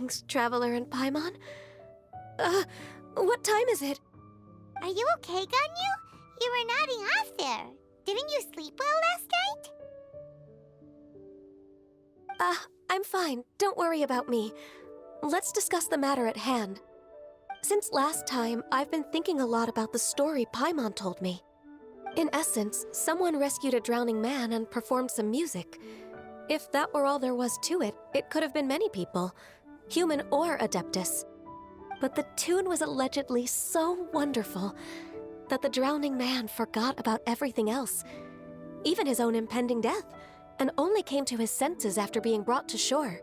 Greetings, Traveler and Paimon. What time is it? Are you okay, Ganyu? You were nodding off there. Didn't you sleep well last night? I'm fine. Don't worry about me. Let's discuss the matter at hand. Since last time, I've been thinking a lot about the story Paimon told me. In essence, someone rescued a drowning man and performed some music. If that were all there was to it, it could have been many people, human or Adeptus. But the tune was allegedly so wonderful that the drowning man forgot about everything else, even his own impending death, and only came to his senses after being brought to shore.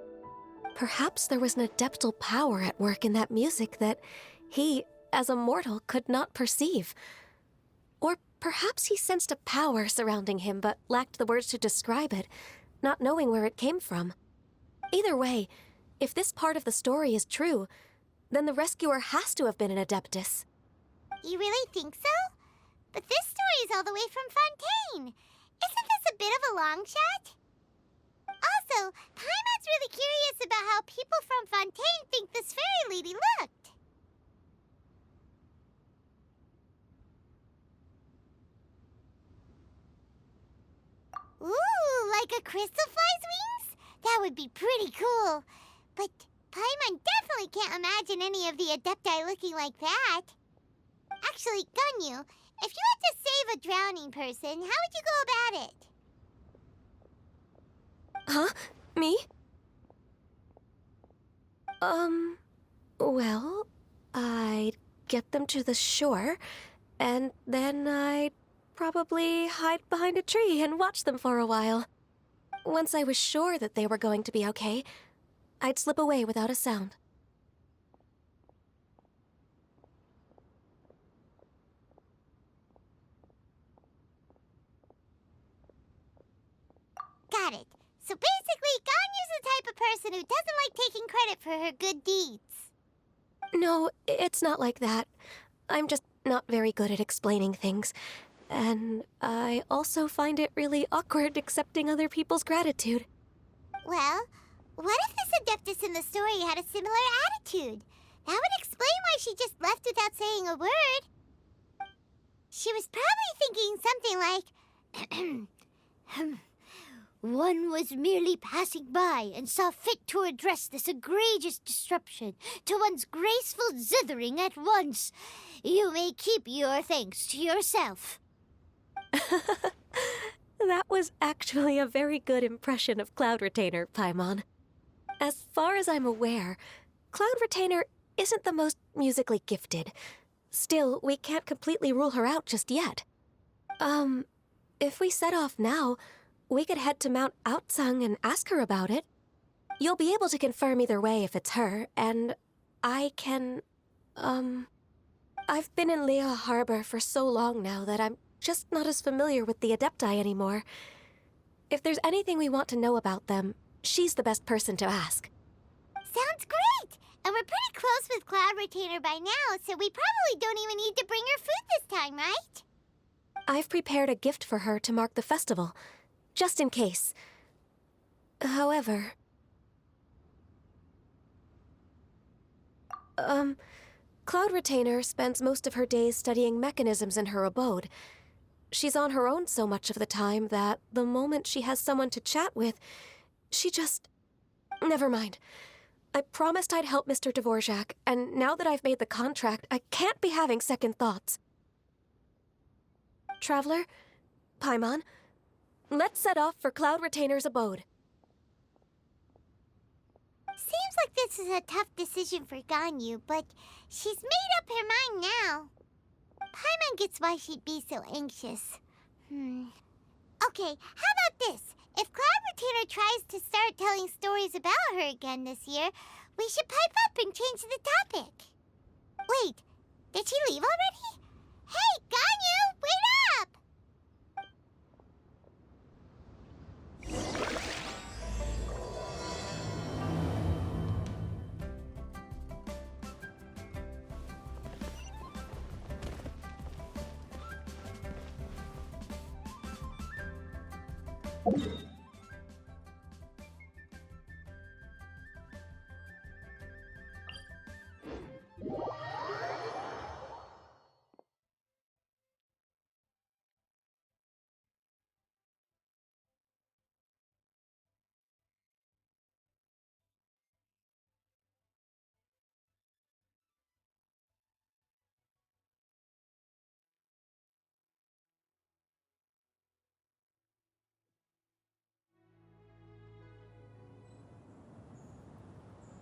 Perhaps there was an adeptal power at work in that music that he, as a mortal, could not perceive. Or perhaps he sensed a power surrounding him but lacked the words to describe it, not knowing where it came from. Either way, if this part of the story is true, then the rescuer has to have been an Adeptus. You really think so? But this story is all the way from Fontaine. Isn't this a bit of a long shot? Also, Paimon's really curious about how people from Fontaine think this fairy lady looked. Ooh, like a crystal fly's wings? That would be pretty cool. But Paimon definitely can't imagine any of the Adepti looking like that. Actually, Ganyu, if you had to save a drowning person, how would you go about it? Huh? Me? Well, I'd get them to the shore, and then I'd probably hide behind a tree and watch them for a while. Once I was sure that they were going to be okay, I'd slip away without a sound. Got it. So basically, Ganyu's the type of person who doesn't like taking credit for her good deeds. No, it's not like that. I'm just not very good at explaining things. And I also find it really awkward accepting other people's gratitude. Well, what if this Adeptus in the story had a similar attitude? That would explain why she just left without saying a word. She was probably thinking something like, One was merely passing by and saw fit to address this egregious disruption to one's graceful zithering at once. You may keep your thanks to yourself. That was actually a very good impression of Cloud Retainer, Paimon. As far as I'm aware, Cloud Retainer isn't the most musically gifted. Still, we can't completely rule her out just yet. If we set off now, we could head to Mount Outsung and ask her about it. You'll be able to confirm either way if it's her, and I can, I've been in Lea Harbor for so long now that I'm just not as familiar with the Adepti anymore. If there's anything we want to know about them, she's the best person to ask. Sounds great! And we're pretty close with Cloud Retainer by now, so we probably don't even need to bring her food this time, right? I've prepared a gift for her to mark the festival, just in case. However... Cloud Retainer spends most of her days studying mechanisms in her abode. She's on her own so much of the time that the moment she has someone to chat with, she just... Never mind. I promised I'd help Mr. Dvorak, and now that I've made the contract, I can't be having second thoughts. Traveler, Paimon, let's set off for Cloud Retainer's abode. Seems like this is a tough decision for Ganyu, but she's made up her mind now. Paimon gets why she'd be so anxious. Okay, how about this? If Cloud Retainer tries to start telling stories about her again this year, we should pipe up and change the topic. Wait, did she leave already? Hey, Ganyu, wait up!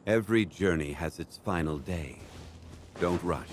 Every journey has its final day. Don't rush.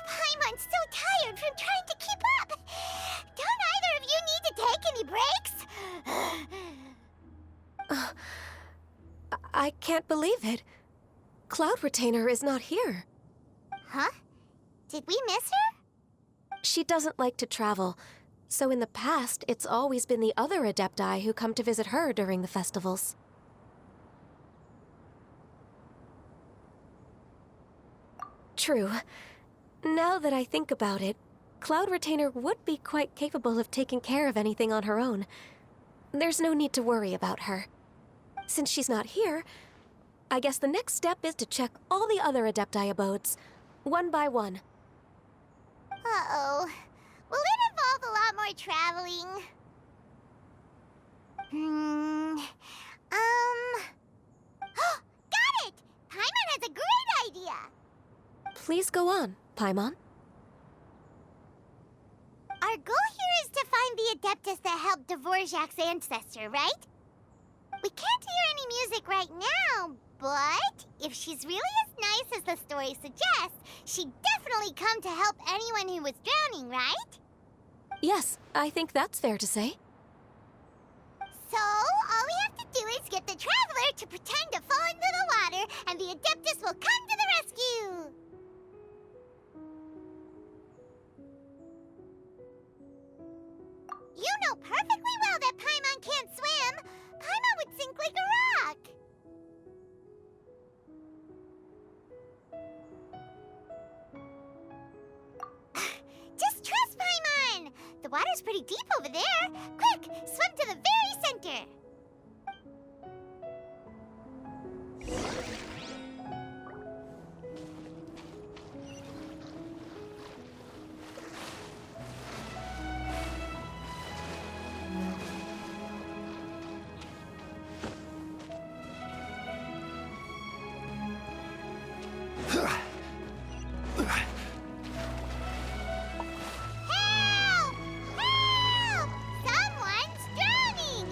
Paimon's so tired from trying to keep up. Don't either of you need to take any breaks? I can't believe it. Cloud Retainer is not here. Huh? Did we miss her? She doesn't like to travel, so in the past, it's always been the other Adepti who come to visit her during the festivals. True. Now that I think about it, Cloud Retainer would be quite capable of taking care of anything on her own. There's no need to worry about her. Since she's not here, I guess the next step is to check all the other Adepti abodes, one by one. Uh-oh. Will it involve a lot more traveling? Got it! Paimon has a great idea! Please go on, Paimon. Our goal here is to find the Adeptus that helped Dvorak's ancestor, right? We can't hear any music right now, but if she's really as nice as the story suggests, she'd definitely come to help anyone who was drowning, right? Yes, I think that's fair to say. So, all we have to do is get the Traveler to pretend to fall into the water, and the Adeptus will come to the rescue! You know perfectly well that Paimon can't swim! Paimon would sink like a rock! Just trust Paimon! The water's pretty deep over there. Quick, swim to the very center! Help! Help! Someone's drowning!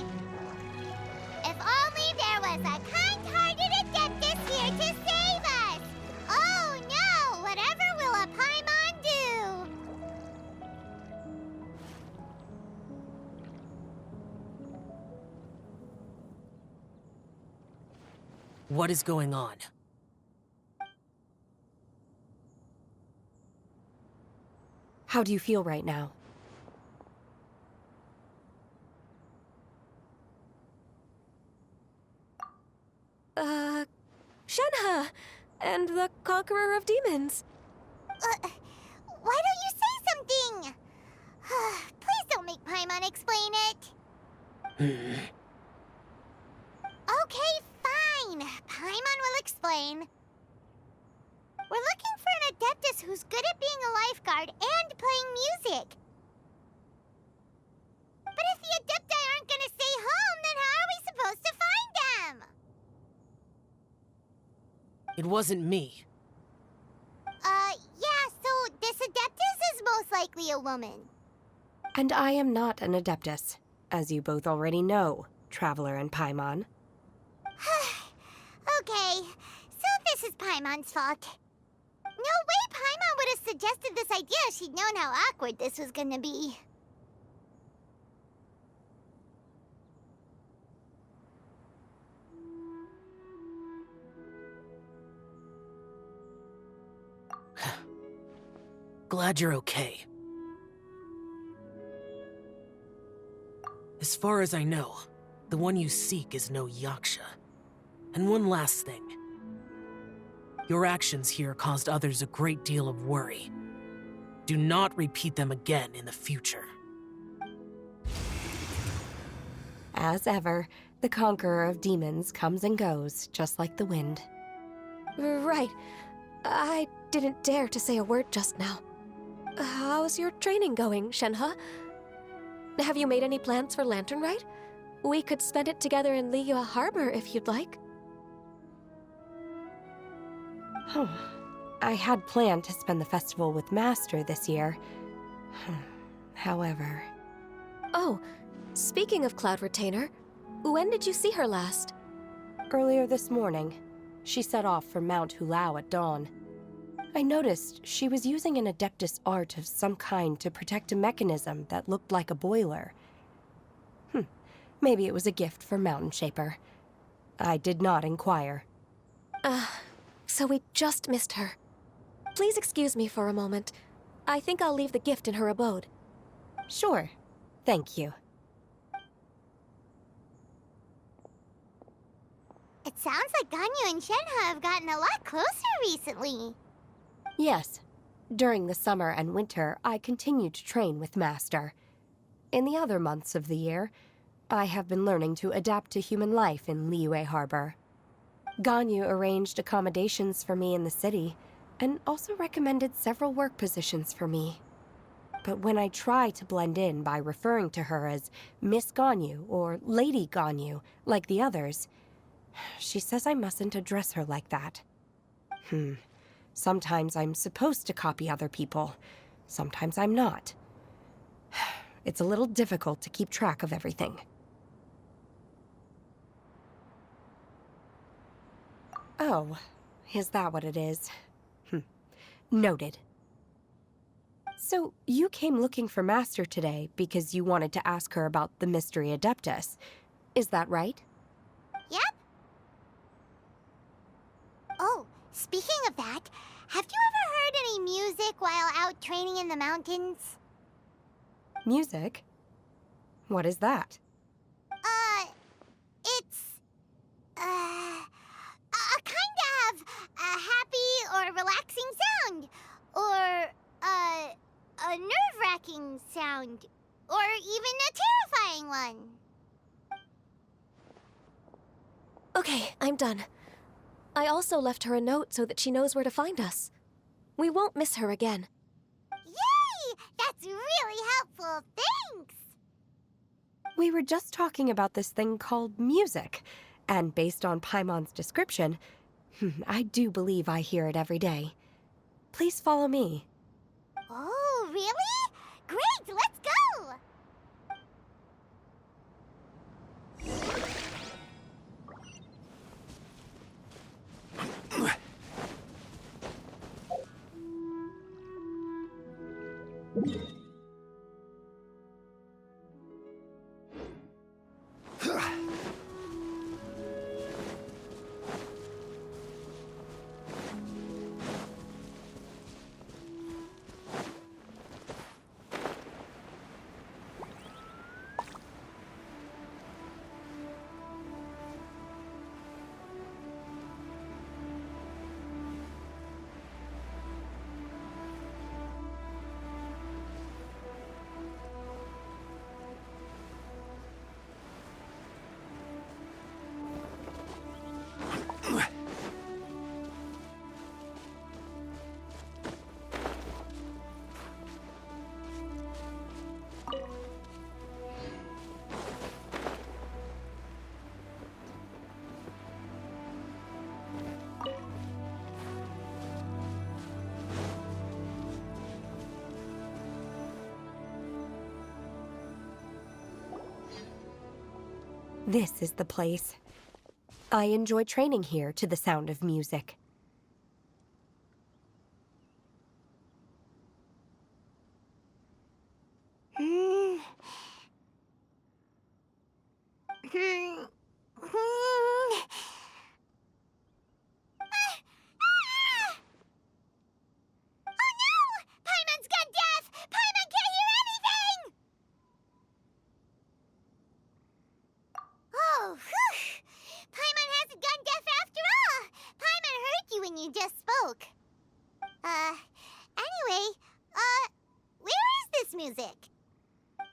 If only there was a kind-hearted Adeptus here to save us! Oh no! Whatever will a Paimon do? What is going on? How do you feel right now? Shenhe! And the Conqueror of Demons. Why don't you say something? Please don't make Paimon explain it. Okay, fine. Paimon will explain. We're looking for an Adeptus who's good at being a lifeguard and playing music. But if the Adepti aren't gonna stay home, then how are we supposed to find them? It wasn't me. Yeah, so this Adeptus is most likely a woman. And I am not an Adeptus, as you both already know, Traveler and Paimon. Okay, so this is Paimon's fault. No way Paimon would have suggested this idea if she'd known how awkward this was gonna be. Glad you're okay. As far as I know, the one you seek is no Yaksha. And one last thing. Your actions here caused others a great deal of worry. Do not repeat them again in the future. As ever, the conqueror of demons comes and goes, just like the wind. Right. I didn't dare to say a word just now. How's your training going, Shenhe? Have you made any plans for Lantern Rite? We could spend it together in Liyue Harbor if you'd like. I had planned to spend the festival with Master this year. However... Oh, speaking of Cloud Retainer, when did you see her last? Earlier this morning, she set off for Mount Hulao at dawn. I noticed she was using an Adeptus art of some kind to protect a mechanism that looked like a boiler. Maybe it was a gift for Mountain Shaper. I did not inquire. So we just missed her. Please excuse me for a moment. I think I'll leave the gift in her abode. Sure. Thank you. It sounds like Ganyu and Shenhe have gotten a lot closer recently. Yes. During the summer and winter, I continued to train with Master. In the other months of the year, I have been learning to adapt to human life in Liyue Harbor. Ganyu arranged accommodations for me in the city, and also recommended several work positions for me. But when I try to blend in by referring to her as Miss Ganyu or Lady Ganyu, like the others, she says I mustn't address her like that. Sometimes I'm supposed to copy other people. Sometimes I'm not. It's a little difficult to keep track of everything. Oh, is that what it is? Noted. So, you came looking for Master today because you wanted to ask her about the Mystery Adeptus. Is that right? Yep. Oh, speaking of that, have you ever heard any music while out training in the mountains? Music? What is that? It's, a kind of a happy or relaxing sound. Or, a nerve-wracking sound. Or even a terrifying one. Okay, I'm done. I also left her a note so that she knows where to find us. We won't miss her again. Yay! That's really helpful. Thanks! We were just talking about this thing called music, and based on Paimon's description, I do believe I hear it every day. Please follow me. Oh, really? Great, let's go! This is the place. I enjoy training here to the sound of music. Oh no! Paimon's gone deaf! Paimon can't hear anything!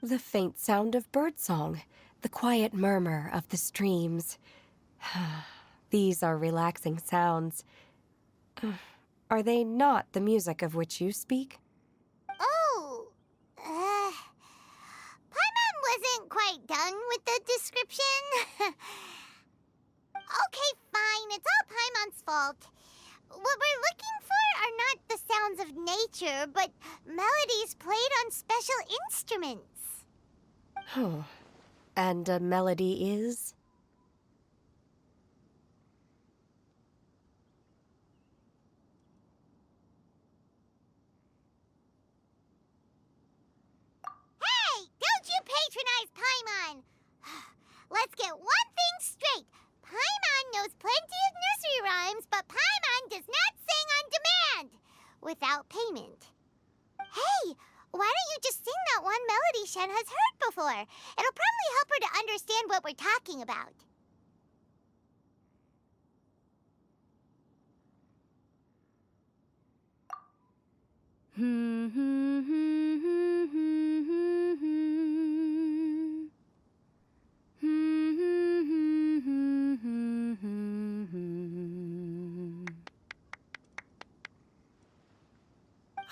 The faint sound of birdsong, the quiet murmur of the streams. These are relaxing sounds. Are they not the music of which you speak? Oh, Paimon wasn't quite done with the description. Okay, fine, it's all Paimon's fault. What we're looking for are not the sounds of nature, but melodies played on special instruments. Oh, and a melody is? Hey, don't you patronize Paimon! Let's get one thing straight. Paimon knows plenty of nursery rhymes, but Paimon does not sing on demand without payment. Hey, why don't you just sing that one melody Shen has heard before? It'll probably help her to understand what we're talking about.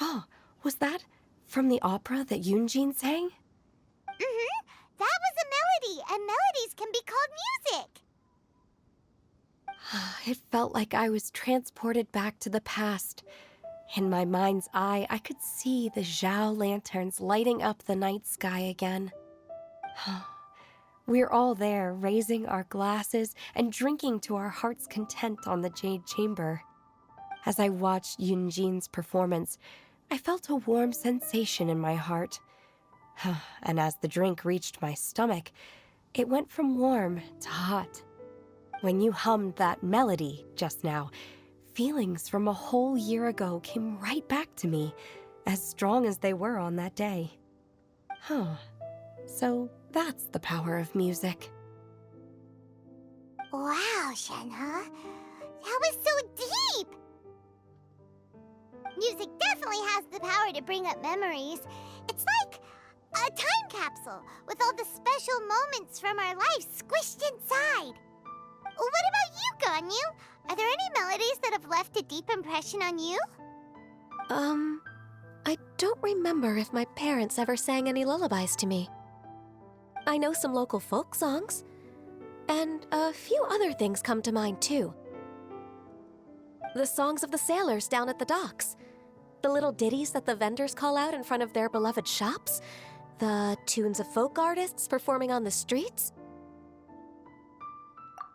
Oh, was that from the opera that Yunjin sang? That was a melody, and melodies can be called music. It felt like I was transported back to the past. In my mind's eye, I could see the Zhao lanterns lighting up the night sky again. We're all there, raising our glasses and drinking to our heart's content on the Jade Chamber. As I watched Yunjin's performance, I felt a warm sensation in my heart. And as the drink reached my stomach, it went from warm to hot. When you hummed that melody just now, feelings from a whole year ago came right back to me, as strong as they were on that day. So that's the power of music. Wow, Shenhe. That was so deep! Music definitely has the power to bring up memories. It's like a time capsule with all the special moments from our lives squished inside. What about you, Ganyu? Are there any melodies that have left a deep impression on you? I don't remember if my parents ever sang any lullabies to me. I know some local folk songs, and a few other things come to mind too. The songs of the sailors down at the docks, the little ditties that the vendors call out in front of their beloved shops, the tunes of folk artists performing on the streets.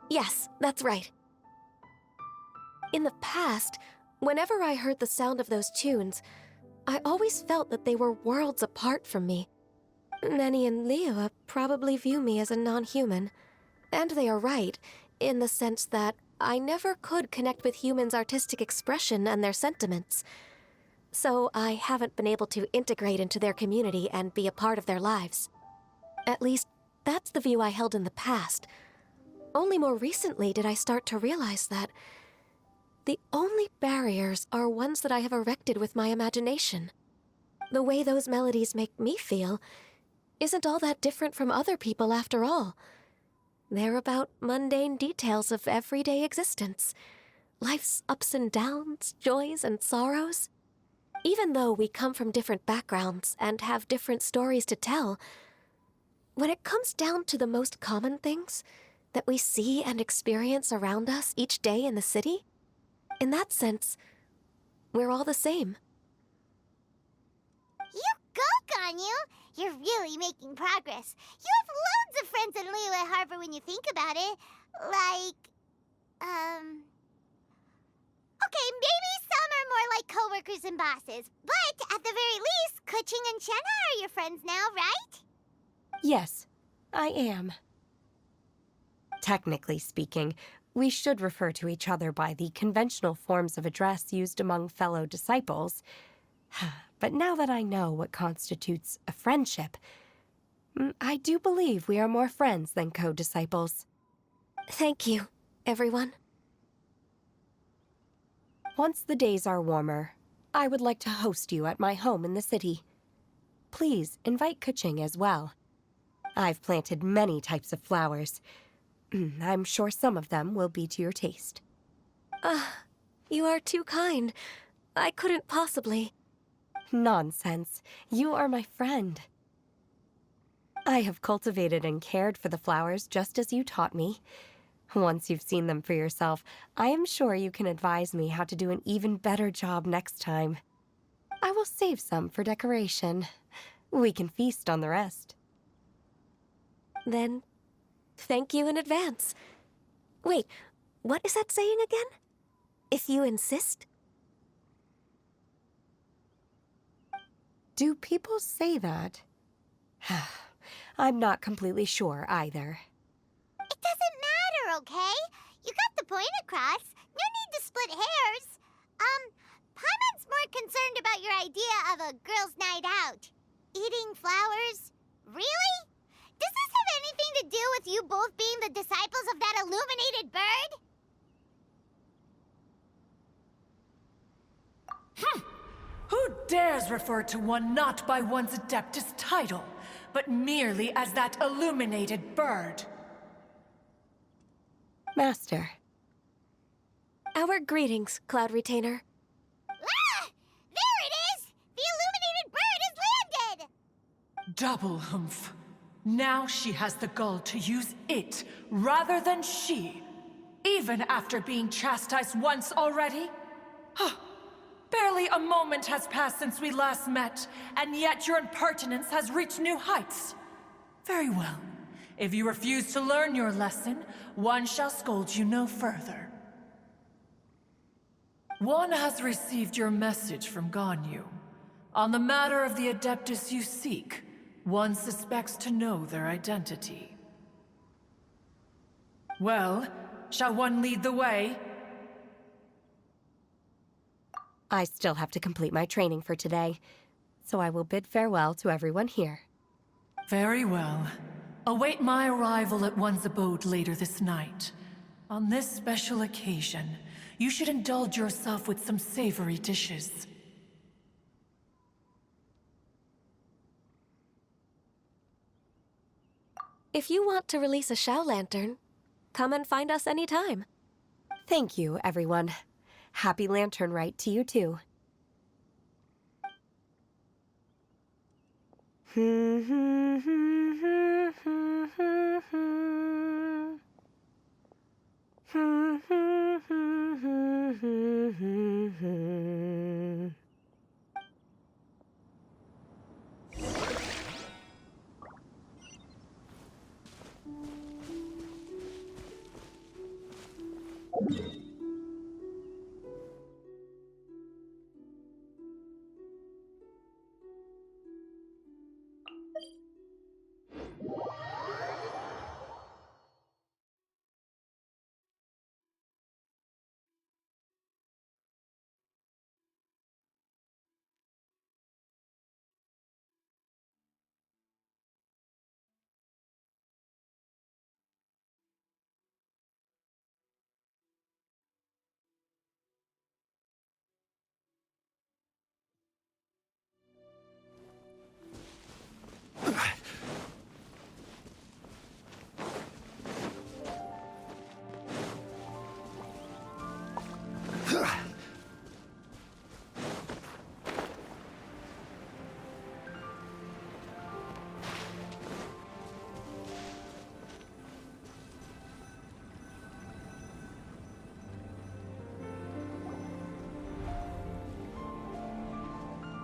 Yes, that's right. In the past, whenever I heard the sound of those tunes, I always felt that they were worlds apart from me. Nenny and Liyue probably view me as a non-human. And they are right, in the sense that I never could connect with humans' artistic expression and their sentiments. So I haven't been able to integrate into their community and be a part of their lives. At least, that's the view I held in the past. Only more recently did I start to realize that the only barriers are ones that I have erected with my imagination. The way those melodies make me feel isn't all that different from other people after all. They're about mundane details of everyday existence, life's ups and downs, joys and sorrows. Even though we come from different backgrounds and have different stories to tell, when it comes down to the most common things that we see and experience around us each day in the city, in that sense, we're all the same. You go, Ganyu! You're really making progress. You have loads of friends in Liyue Harbor when you think about it. Okay, maybe some are more like coworkers and bosses. But at the very least, Keqing and Shenhe are your friends now, right? Yes, I am. Technically speaking, we should refer to each other by the conventional forms of address used among fellow disciples. But now that I know what constitutes a friendship, I do believe we are more friends than co-disciples. Thank you, everyone. Once the days are warmer, I would like to host you at my home in the city. Please invite Kuching as well. I've planted many types of flowers. I'm sure some of them will be to your taste. You are too kind. I couldn't possibly. Nonsense. You are my friend. I have cultivated and cared for the flowers just as you taught me. Once you've seen them for yourself, I am sure you can advise me how to do an even better job next time. I will save some for decoration. We can feast on the rest. Then, thank you in advance. Wait, what is that saying again? If you insist? Do people say that? I'm not completely sure either. It doesn't matter, okay? You got the point across. No need to split hairs. Paimon's more concerned about your idea of a girls' night out. Eating flowers? Really? Does this have anything to do with you both being the disciples of that illuminated bird? Who dares refer to one not by one's Adeptus title, but merely as that illuminated bird? Master. Our greetings, Cloud Retainer. Ah! There it is! The illuminated bird has landed! Double humph. Now she has the gall to use it rather than she, even after being chastised once already? Barely a moment has passed since we last met, and yet your impertinence has reached new heights. Very well. If you refuse to learn your lesson, one shall scold you no further. One has received your message from Ganyu. On the matter of the Adeptus you seek, one suspects to know their identity. Well, shall one lead the way? I still have to complete my training for today, so I will bid farewell to everyone here. Very well. Await my arrival at one's abode later this night. On this special occasion, you should indulge yourself with some savory dishes. If you want to release a Shao Lantern, come and find us anytime. Thank you, everyone. Happy Lantern Rite to you too.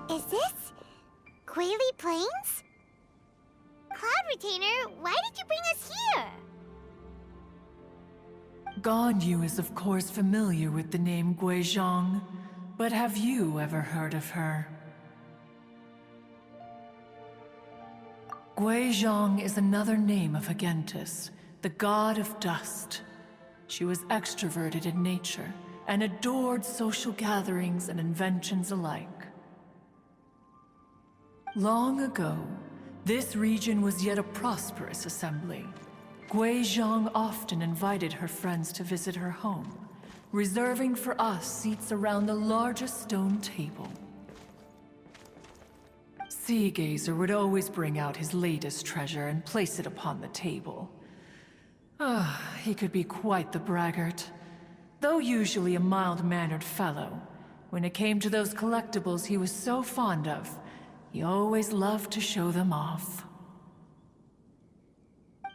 Is this Guili Plains? Cloud Retainer, why did you bring us here? Ganyu is of course familiar with the name Guizhong, but have you ever heard of her? Guizhong is another name of Agentis, the god of dust. She was extroverted in nature and adored social gatherings and inventions alike. Long ago, this region was yet a prosperous assembly. Guizhong often invited her friends to visit her home, reserving for us seats around the largest stone table. Sea Gazer would always bring out his latest treasure and place it upon the table. He could be quite the braggart. Though usually a mild-mannered fellow, when it came to those collectibles he was so fond of, he always loved to show them off.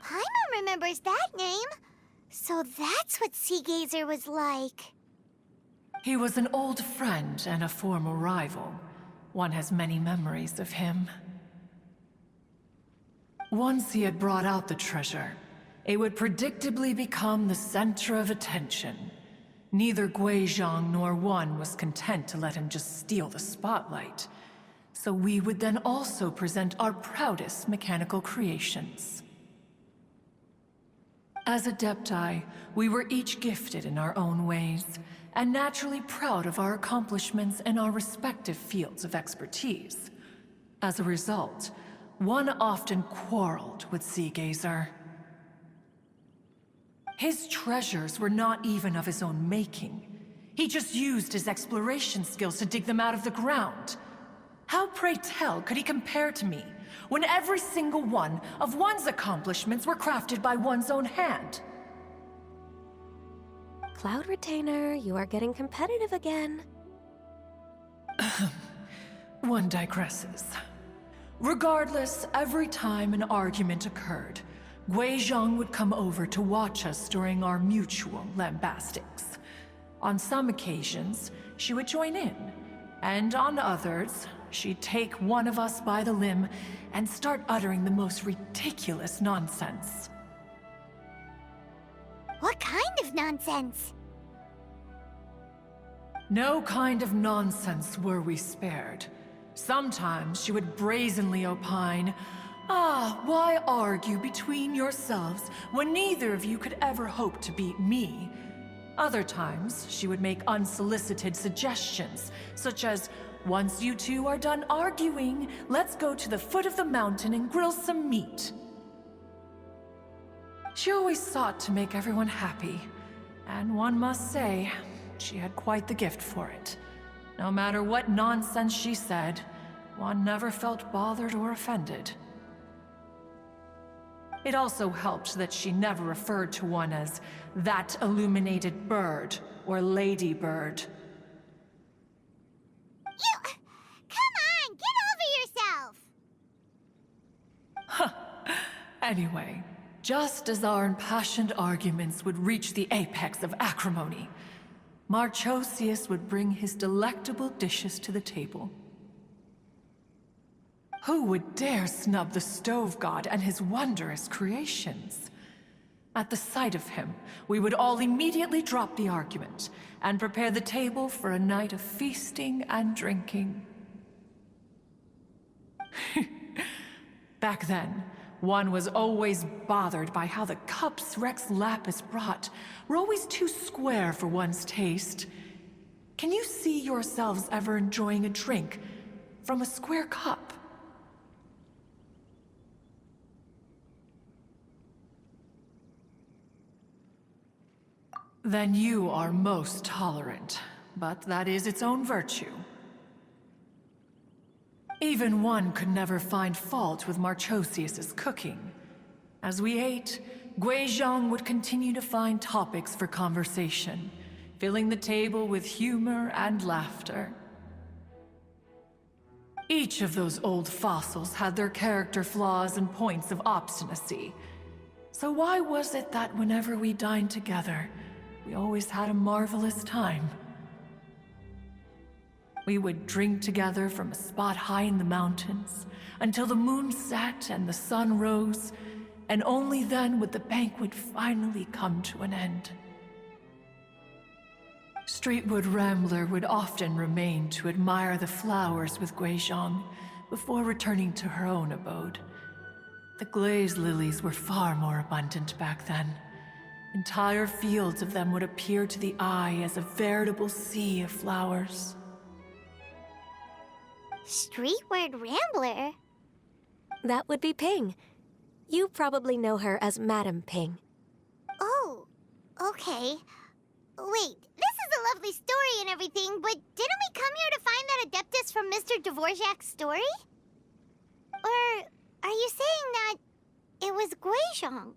Paimon remembers that name. So that's what Sea Gazer was like. He was an old friend and a former rival. One has many memories of him. Once he had brought out the treasure, it would predictably become the center of attention. Neither Guizhong nor One was content to let him just steal the spotlight. So we would then also present our proudest mechanical creations. As Adepti, we were each gifted in our own ways, and naturally proud of our accomplishments in our respective fields of expertise. As a result, One often quarreled with Sea Gazer. His treasures were not even of his own making. He just used his exploration skills to dig them out of the ground. How, pray tell, could he compare to me, when every single one of One's accomplishments were crafted by one's own hand? Cloud Retainer, you are getting competitive again. One digresses. Regardless, every time an argument occurred, Guizhong would come over to watch us during our mutual lambastics. On some occasions, she would join in, and on others, she'd take one of us by the limb and start uttering the most ridiculous nonsense. What kind of nonsense? No kind of nonsense were we spared. Sometimes she would brazenly opine, why argue between yourselves when neither of you could ever hope to beat me? Other times, she would make unsolicited suggestions, such as, once you two are done arguing, let's go to the foot of the mountain and grill some meat. She always sought to make everyone happy, and one must say, she had quite the gift for it. No matter what nonsense she said, One never felt bothered or offended. It also helped that she never referred to One as that illuminated bird or ladybird. Come on, get over yourself! Anyway, just as our impassioned arguments would reach the apex of acrimony, Marchosius would bring his delectable dishes to the table. Who would dare snub the stove god and his wondrous creations? At the sight of him, we would all immediately drop the argument and prepare the table for a night of feasting and drinking. Back then, One was always bothered by how the cups Rex Lapis brought were always too square for one's taste. Can you see yourselves ever enjoying a drink from a square cup? Then you are most tolerant, but that is its own virtue. Even One could never find fault with Marchosius's cooking. As we ate, Guizhong would continue to find topics for conversation, filling the table with humor and laughter. Each of those old fossils had their character flaws and points of obstinacy. So why was it that whenever we dined together, we always had a marvelous time? We would drink together from a spot high in the mountains until the moon set and the sun rose, and only then would the banquet finally come to an end. Streetwood Rambler would often remain to admire the flowers with Guizhong before returning to her own abode. The glaze lilies were far more abundant back then. Entire fields of them would appear to the eye as a veritable sea of flowers. Streetward Rambler? That would be Ping. You probably know her as Madam Ping. Oh, okay. Wait, this is a lovely story and everything, but didn't we come here to find that Adeptus from Mr. Dvorak's story? Or are you saying that it was Guizhong?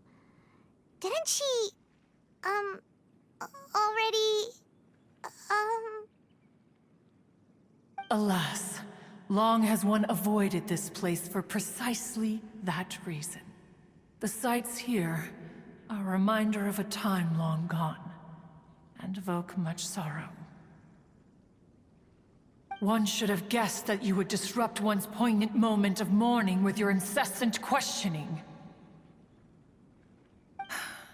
Didn't she, already, Alas, long has one avoided this place for precisely that reason. The sights here are a reminder of a time long gone, and evoke much sorrow. One should have guessed that you would disrupt one's poignant moment of mourning with your incessant questioning.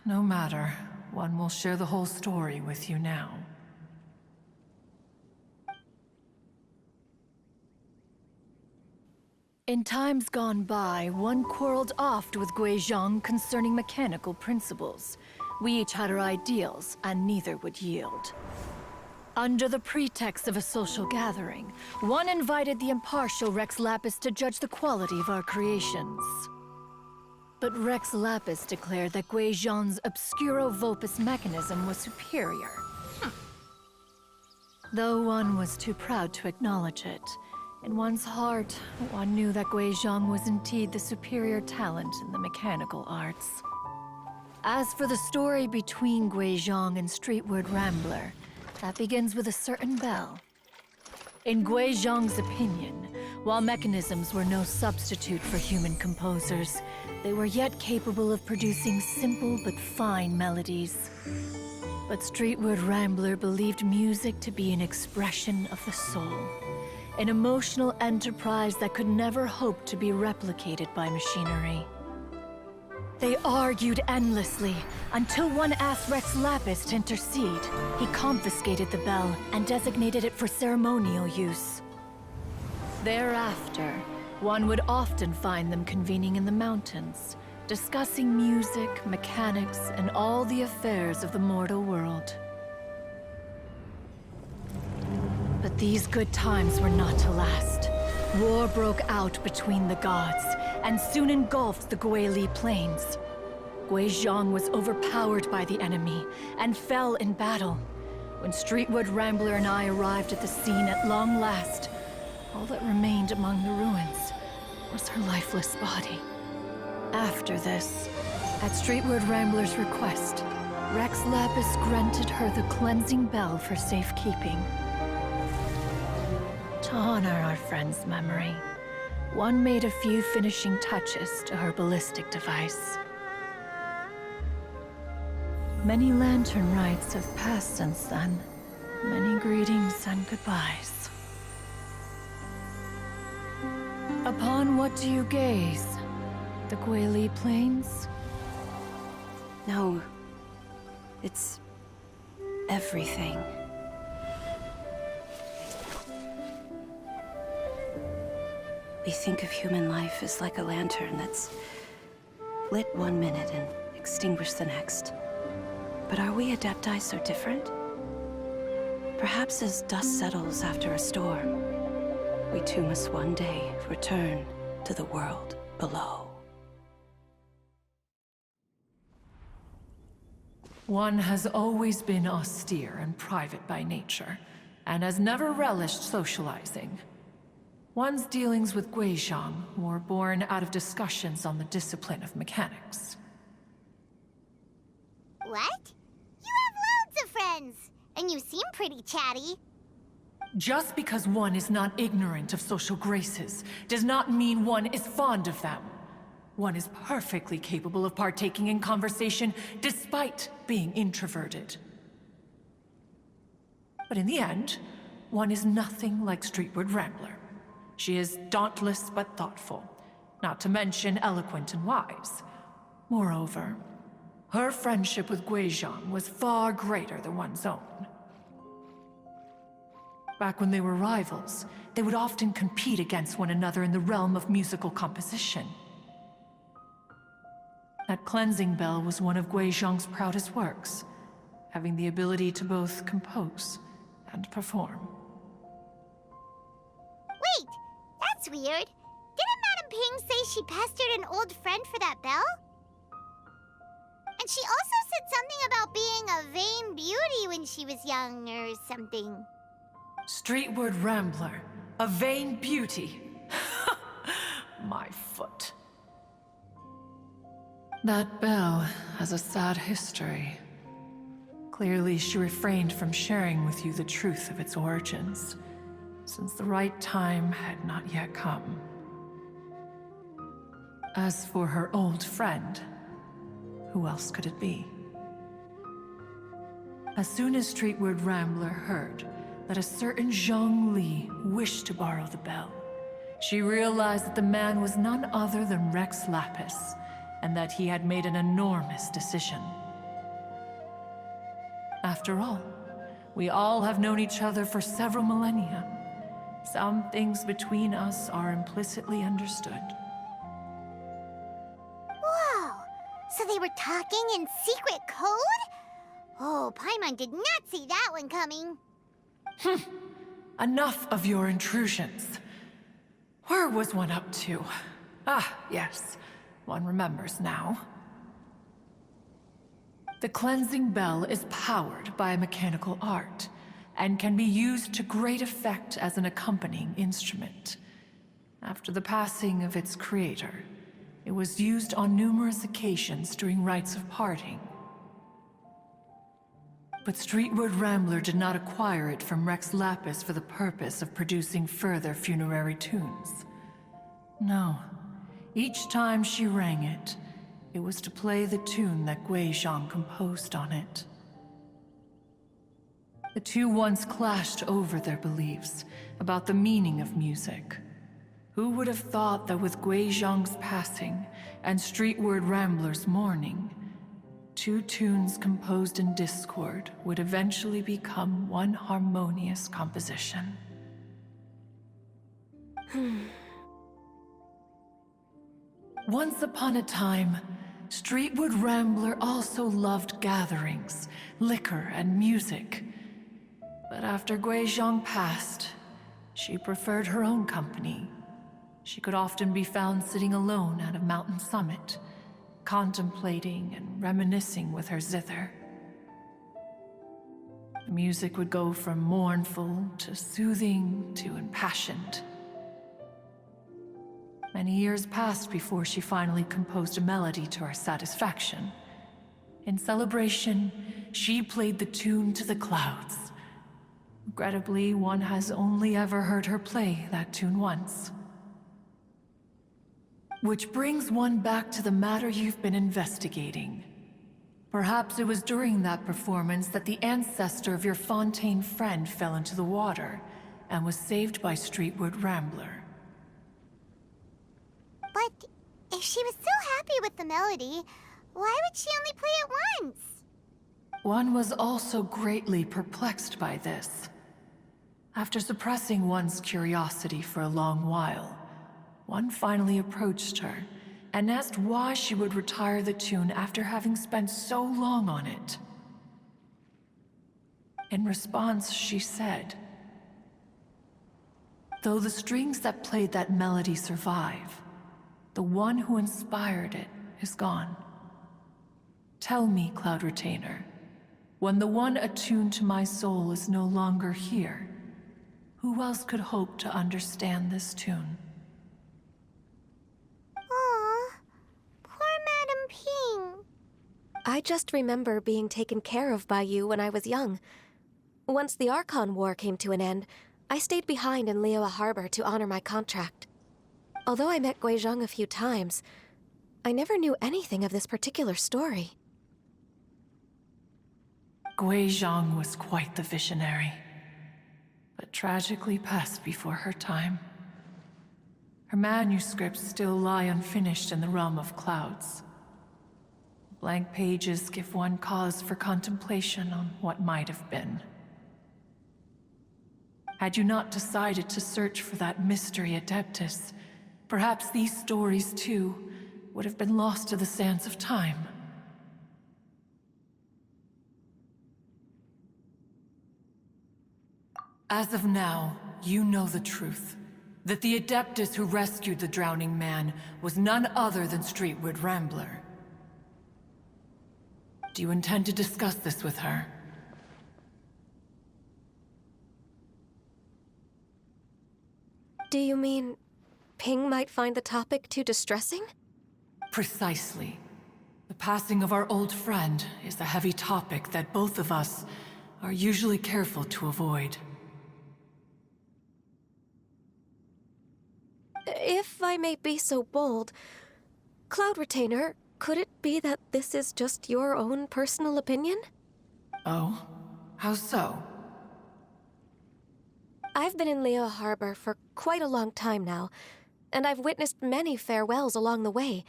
No matter, one will share the whole story with you now. In times gone by, one quarreled oft with Guizhong concerning mechanical principles. We each had our ideals, and neither would yield. Under the pretext of a social gathering, one invited the impartial Rex Lapis to judge the quality of our creations. But Rex Lapis declared that Guizhong's Obscuro Vulpus mechanism was superior. Though one was too proud to acknowledge it, in one's heart, one knew that Guizhong was indeed the superior talent in the mechanical arts. As for the story between Guizhong and Streetward Rambler, that begins with a certain bell. In Guizhong's opinion, while mechanisms were no substitute for human composers, they were yet capable of producing simple but fine melodies. But Streetward Rambler believed music to be an expression of the soul, an emotional enterprise that could never hope to be replicated by machinery. They argued endlessly, until one asked Rex Lapis to intercede. He confiscated the bell and designated it for ceremonial use. Thereafter, one would often find them convening in the mountains, discussing music, mechanics, and all the affairs of the mortal world. But these good times were not to last. War broke out between the gods, and soon engulfed the Guili Plains. Guizhong was overpowered by the enemy, and fell in battle. When Streetward Rambler and I arrived at the scene at long last, all that remained among the ruins was her lifeless body. After this, at Streetward Rambler's request, Rex Lapis granted her the cleansing bell for safekeeping. To honor our friend's memory, one made a few finishing touches to her ballistic device. Many lantern rites have passed since then. Many greetings and goodbyes. Upon what do you gaze? The Guili Plains? No. It's everything. We think of human life as like a lantern that's lit one minute and extinguished the next. But are we Adepti so different? Perhaps as dust settles after a storm, we too must one day return to the world below. One has always been austere and private by nature, and has never relished socializing. One's dealings with Guizhong were born out of discussions on the discipline of mechanics. What? You have loads of friends, and you seem pretty chatty. Just because one is not ignorant of social graces does not mean one is fond of them. One is perfectly capable of partaking in conversation despite being introverted. But in the end, one is nothing like Streetward Rambler. She is dauntless but thoughtful, not to mention eloquent and wise. Moreover, her friendship with Guizhong was far greater than one's own. Back when they were rivals, they would often compete against one another in the realm of musical composition. That cleansing bell was one of Guizhong's proudest works, having the ability to both compose and perform. Wait, that's weird. Didn't Madame Ping say she pestered an old friend for that bell? And she also said something about being a vain beauty when she was young or something. Streetward Rambler, a vain beauty. My foot. That bell has a sad history. Clearly, she refrained from sharing with you the truth of its origins, since the right time had not yet come. As for her old friend, who else could it be? As soon as Streetward Rambler heard that a certain Zhang Li wished to borrow the bell, she realized that the man was none other than Rex Lapis, and that he had made an enormous decision. After all, we all have known each other for several millennia. Some things between us are implicitly understood. Whoa! So they were talking in secret code? Oh, Paimon did not see that one coming. Enough of your intrusions. Where was one up to? Ah, yes. One remembers now. The cleansing bell is powered by a mechanical art, and can be used to great effect as an accompanying instrument. After the passing of its creator, it was used on numerous occasions during rites of parting. But Streetward Rambler did not acquire it from Rex Lapis for the purpose of producing further funerary tunes. No. Each time she rang it, it was to play the tune that Guizhang composed on it. The two once clashed over their beliefs about the meaning of music. Who would have thought that with Guizhang's passing and Streetward Rambler's mourning, two tunes composed in discord would eventually become one harmonious composition? Once upon a time, Streetward Rambler also loved gatherings, liquor, and music. But after Guizhang passed, she preferred her own company. She could often be found sitting alone at a mountain summit, contemplating and reminiscing with her zither. The music would go from mournful to soothing to impassioned. Many years passed before she finally composed a melody to her satisfaction. In celebration, she played the tune to the clouds. Regrettably, one has only ever heard her play that tune once. Which brings one back to the matter you've been investigating. Perhaps it was during that performance that the ancestor of your Fontaine friend fell into the water and was saved by Streetward Rambler. But if she was so happy with the melody, why would she only play it once? One was also greatly perplexed by this. After suppressing one's curiosity for a long while, one finally approached her and asked why she would retire the tune after having spent so long on it. In response, she said, "Though the strings that played that melody survive, the one who inspired it is gone. Tell me, Cloud Retainer, when the one attuned to my soul is no longer here, who else could hope to understand this tune?" Aw, poor Madam Ping. I just remember being taken care of by you when I was young. Once the Archon War came to an end, I stayed behind in Liyue Harbor to honor my contract. Although I met Guizhang a few times, I never knew anything of this particular story. Guizhang was quite the visionary, but tragically passed before her time. Her manuscripts still lie unfinished in the realm of clouds. Blank pages give one cause for contemplation on what might have been. Had you not decided to search for that mystery Adeptus, perhaps these stories, too, would have been lost to the sands of time. As of now, you know the truth. That the Adeptus who rescued the drowning man was none other than Streetward Rambler. Do you intend to discuss this with her? Do you mean Ping might find the topic too distressing? Precisely. The passing of our old friend is a heavy topic that both of us are usually careful to avoid. If I may be so bold, Cloud Retainer, could it be that this is just your own personal opinion? Oh? How so? I've been in Liyue Harbor for quite a long time now, and I've witnessed many farewells along the way,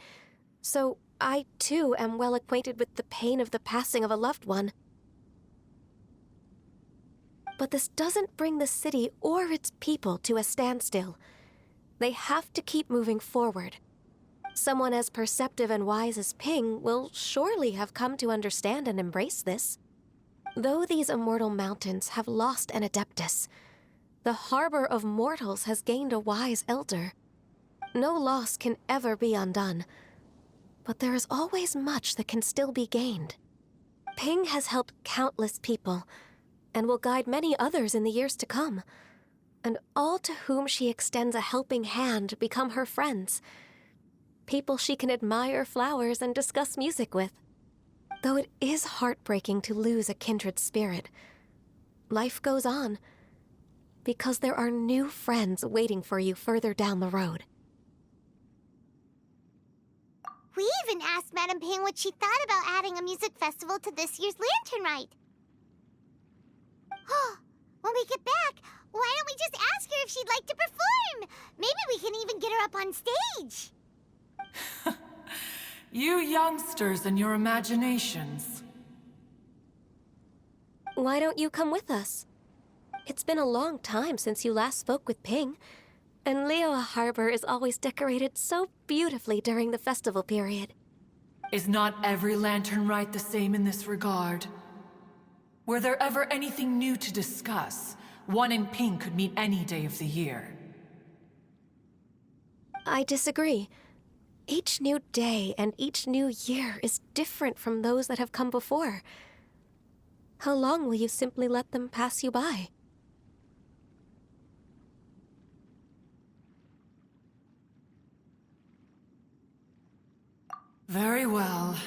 so I too am well acquainted with the pain of the passing of a loved one. But this doesn't bring the city or its people to a standstill. They have to keep moving forward. Someone as perceptive and wise as Ping will surely have come to understand and embrace this. Though these immortal mountains have lost an Adeptus, the harbor of mortals has gained a wise elder. No loss can ever be undone, but there is always much that can still be gained. Ping has helped countless people, and will guide many others in the years to come. And all to whom she extends a helping hand become her friends. People she can admire flowers and discuss music with. Though it is heartbreaking to lose a kindred spirit, life goes on, because there are new friends waiting for you further down the road. We even asked Madame Ping what she thought about adding a music festival to this year's Lantern Rite. When we get back, why don't we just ask her if she'd like to perform? Maybe we can even get her up on stage. You youngsters and your imaginations. Why don't you come with us? It's been a long time since you last spoke with Ping, and Liyue Harbor is always decorated so beautifully during the festival period. Is not every Lantern Rite the same in this regard? Were there ever anything new to discuss? One in Ping could meet any day of the year. I disagree. Each new day and each new year is different from those that have come before. How long will you simply let them pass you by? Very well.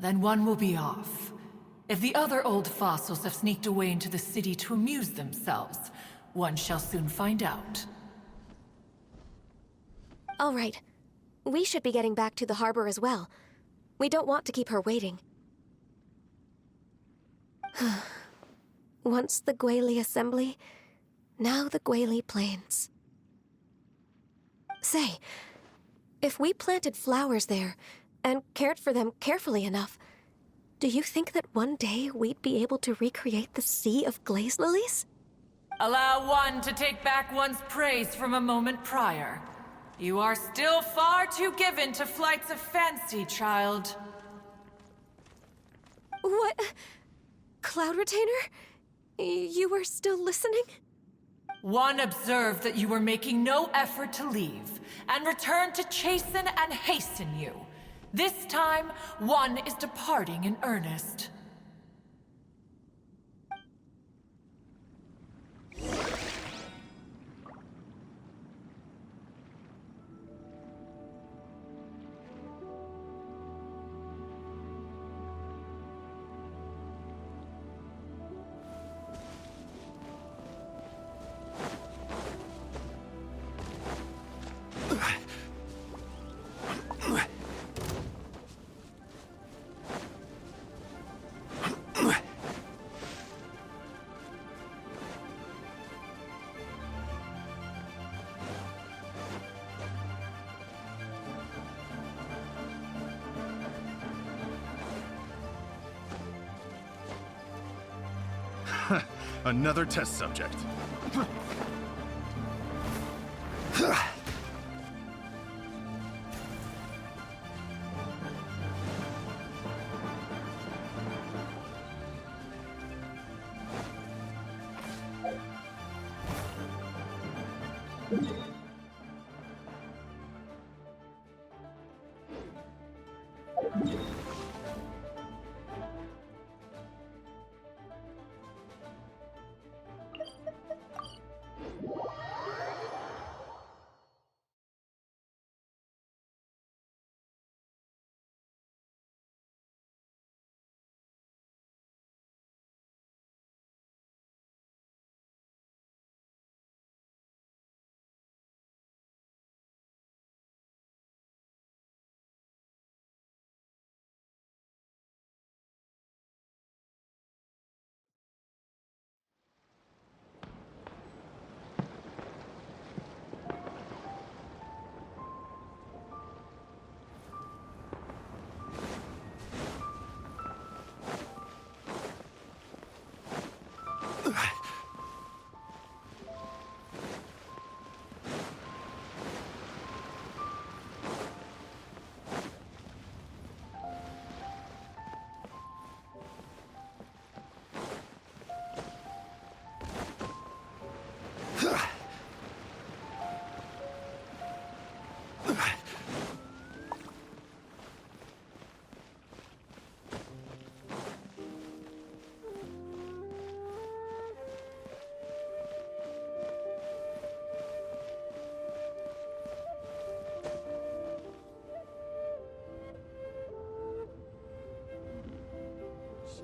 Then one will be off. If the other old fossils have sneaked away into the city to amuse themselves, one shall soon find out. All right. We should be getting back to the harbor as well. We don't want to keep her waiting. Once the Guili Assembly, now the Guili Plains. Say, if we planted flowers there and cared for them carefully enough, do you think that one day we'd be able to recreate the sea of glaze lilies? Allow one to take back one's praise from a moment prior. You are still far too given to flights of fancy, child. What? Cloud Retainer? You were still listening? One observed that you were making no effort to leave, and returned to chasten and hasten you. This time, one is departing in earnest. Another test subject.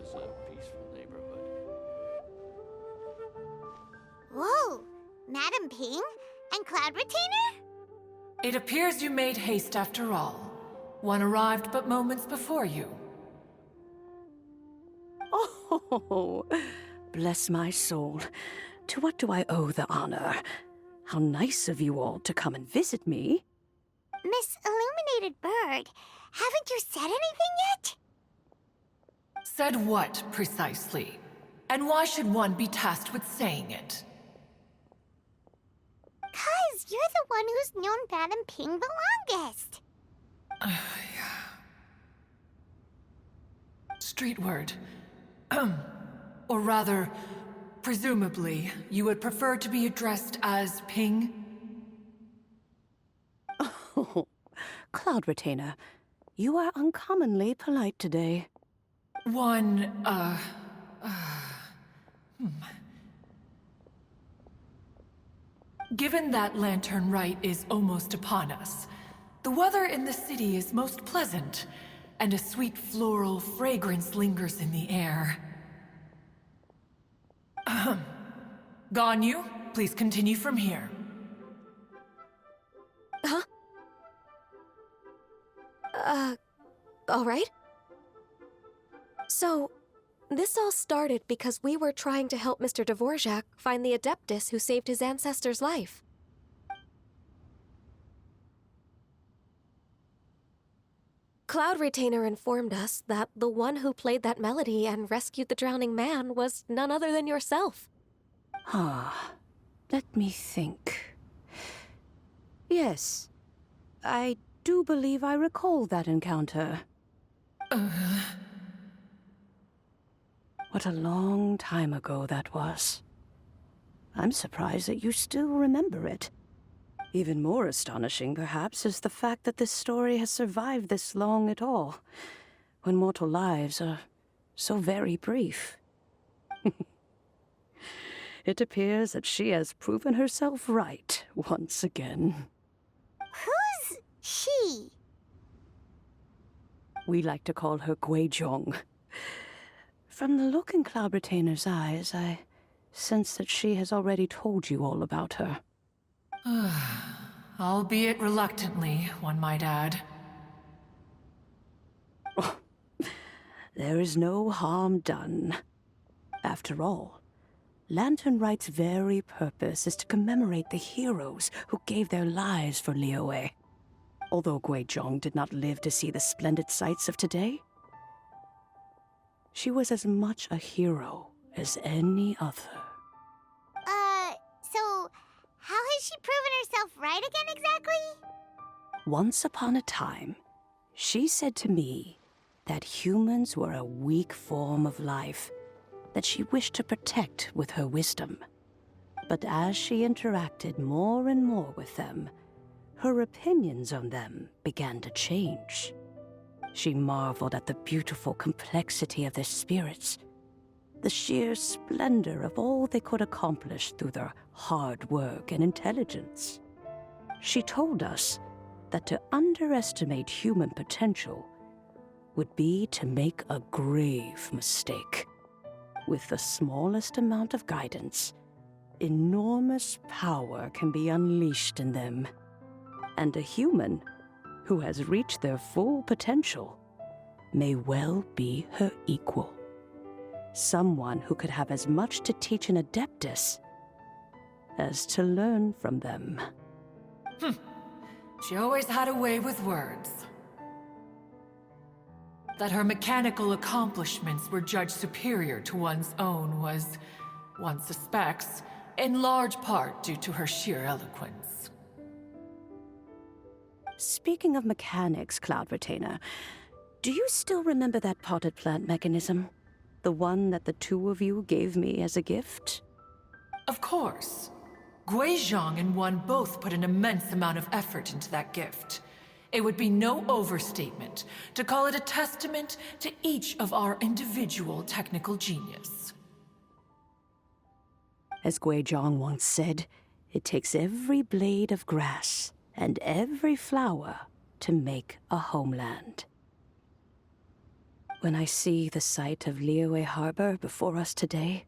is a peaceful neighborhood. Whoa! Madam Ping? And Cloud Retainer? It appears you made haste after all. One arrived but moments before you. Oh, bless my soul. To what do I owe the honor? How nice of you all to come and visit me. Miss Illuminated Bird, haven't you said anything yet? Said what, precisely? And why should one be tasked with saying it? 'Cause you're the one who's known Madam Ping the longest. Street word. Or rather, presumably, you would prefer to be addressed as Ping? Oh, Cloud Retainer, you are uncommonly polite today. Given that Lantern Rite is almost upon us, the weather in the city is most pleasant, and a sweet floral fragrance lingers in the air. Ganyu, please continue from here. Huh? All right. So, this all started because we were trying to help Mr. Dvorak find the Adeptus who saved his ancestor's life. Cloud Retainer informed us that the one who played that melody and rescued the drowning man was none other than yourself. Ah, let me think. Yes, I do believe I recall that encounter. What a long time ago that was. I'm surprised that you still remember it. Even more astonishing, perhaps, is the fact that this story has survived this long at all, when mortal lives are so very brief. It appears that she has proven herself right once again. Who's she? We like to call her Guizhong. From the look in Cloud Retainer's eyes, I sense that she has already told you all about her. Albeit reluctantly, one might add. There is no harm done. After all, Lantern Rite's very purpose is to commemorate the heroes who gave their lives for Liyue. Although Guizhong did not live to see the splendid sights of today, she was as much a hero as any other. So how has she proven herself right again exactly? Once upon a time, she said to me that humans were a weak form of life that she wished to protect with her wisdom. But as she interacted more and more with them, her opinions on them began to change. She marveled at the beautiful complexity of their spirits, the sheer splendor of all they could accomplish through their hard work and intelligence. She told us that to underestimate human potential would be to make a grave mistake. With the smallest amount of guidance, enormous power can be unleashed in them. And a human who has reached their full potential may well be her equal. Someone who could have as much to teach an Adeptus as to learn from them. She always had a way with words. That her mechanical accomplishments were judged superior to one's own was, one suspects, in large part due to her sheer eloquence. Speaking of mechanics, Cloud Retainer, do you still remember that potted plant mechanism? The one that the two of you gave me as a gift? Of course. Guizhong and one both put an immense amount of effort into that gift. It would be no overstatement to call it a testament to each of our individual technical genius. As Guizhong once said, it takes every blade of grass and every flower to make a homeland. When I see the sight of Liyue Harbor before us today,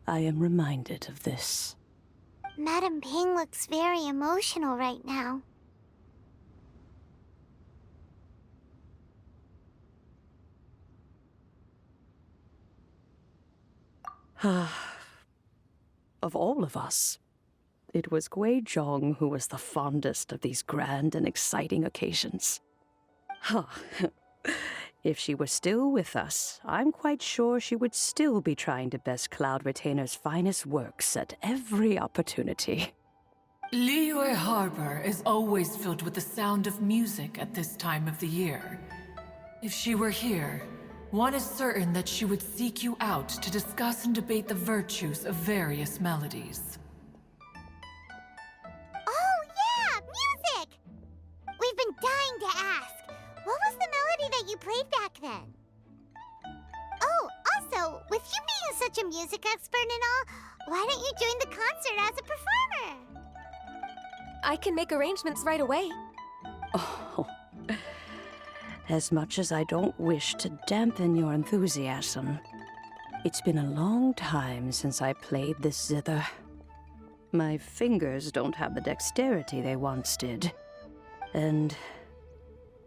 I am reminded of this. Madam Ping looks very emotional right now. Of all of us, it was Gui Zhong who was the fondest of these grand and exciting occasions. If she were still with us, I'm quite sure she would still be trying to best Cloud Retainer's finest works at every opportunity. Liyue Harbor is always filled with the sound of music at this time of the year. If she were here, one is certain that she would seek you out to discuss and debate the virtues of various melodies. Oh yeah, music! We've been dying to ask. What was the melody that you played back then? Oh, also, with you being such a music expert and all, why don't you join the concert as a performer? I can make arrangements right away. Oh, as much as I don't wish to dampen your enthusiasm, it's been a long time since I played this zither. My fingers don't have the dexterity they once did. And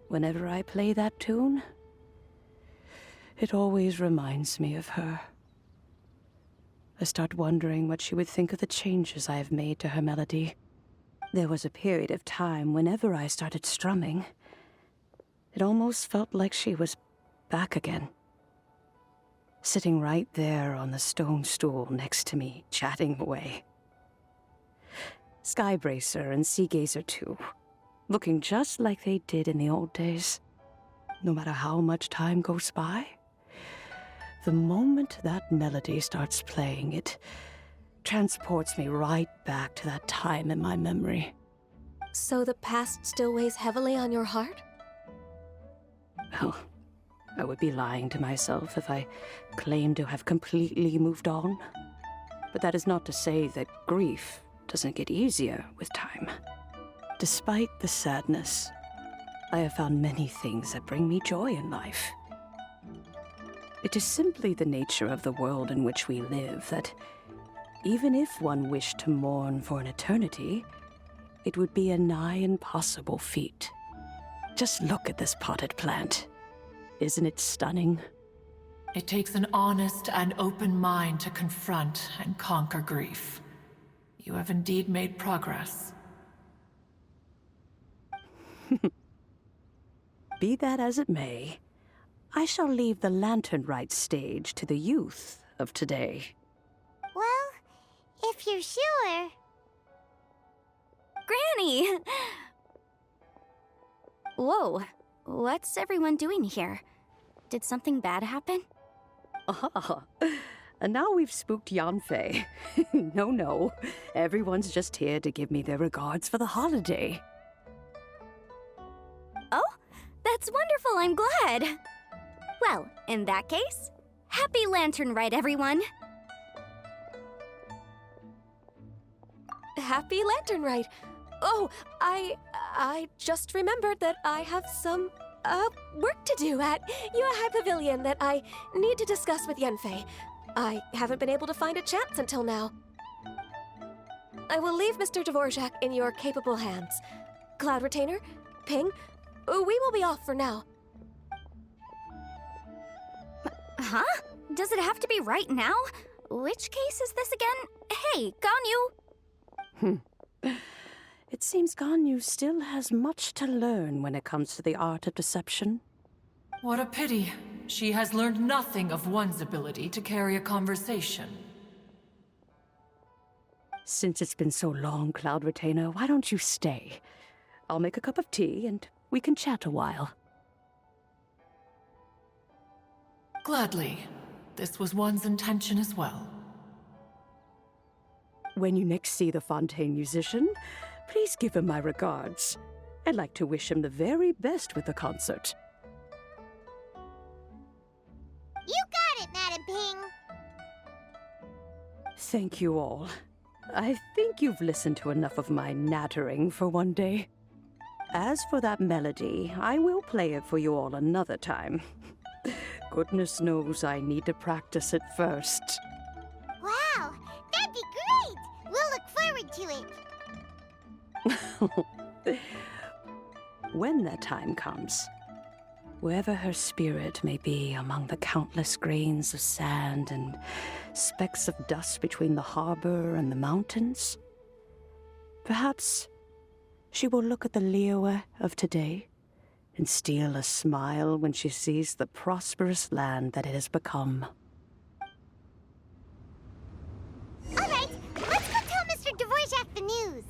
whenever I play that tune, it always reminds me of her. I start wondering what she would think of the changes I have made to her melody. There was a period of time whenever I started strumming, it almost felt like she was back again. Sitting right there on the stone stool next to me, chatting away. Skybracer and Seagazer too, looking just like they did in the old days. No matter how much time goes by, the moment that melody starts playing, it transports me right back to that time in my memory. So the past still weighs heavily on your heart? Well, I would be lying to myself if I claimed to have completely moved on. But that is not to say that grief doesn't get easier with time. Despite the sadness, I have found many things that bring me joy in life. It is simply the nature of the world in which we live that even if one wished to mourn for an eternity, it would be a nigh impossible feat. Just look at this potted plant. Isn't it stunning? It takes an honest and open mind to confront and conquer grief. You have indeed made progress. Be that as it may, I shall leave the lantern rite stage to the youth of today. Well, if you're sure. Granny! Whoa, what's everyone doing here? Did something bad happen? Ah, and now we've spooked Yanfei. No, everyone's just here to give me their regards for the holiday. Oh, that's wonderful, I'm glad. Well, in that case, happy Lantern Rite, everyone. Happy Lantern Rite. Oh, I just remembered that I have some, work to do at Yuehai Pavilion that I need to discuss with Yanfei. I haven't been able to find a chance until now. I will leave Mr. Dvorak in your capable hands. Cloud Retainer, Ping, we will be off for now. Huh? Does it have to be right now? Which case is this again? Hey, Ganyu! It seems Ganyu still has much to learn when it comes to the art of deception. What a pity. She has learned nothing of one's ability to carry a conversation. Since it's been so long, Cloud Retainer, why don't you stay? I'll make a cup of tea and we can chat a while. Gladly. This was one's intention as well. When you next see the Fontaine musician, please give him my regards. I'd like to wish him the very best with the concert. You got it, Madam Ping. Thank you all. I think you've listened to enough of my nattering for one day. As for that melody, I will play it for you all another time. Goodness knows I need to practice it first. Wow, that'd be great! We'll look forward to it. When that time comes, wherever her spirit may be among the countless grains of sand and specks of dust between the harbor and the mountains, perhaps she will look at the Liyue of today and steal a smile when she sees the prosperous land that it has become. All right, let's go tell Mr. Dvorak the news.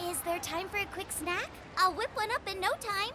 Is there time for a quick snack? I'll whip one up in no time.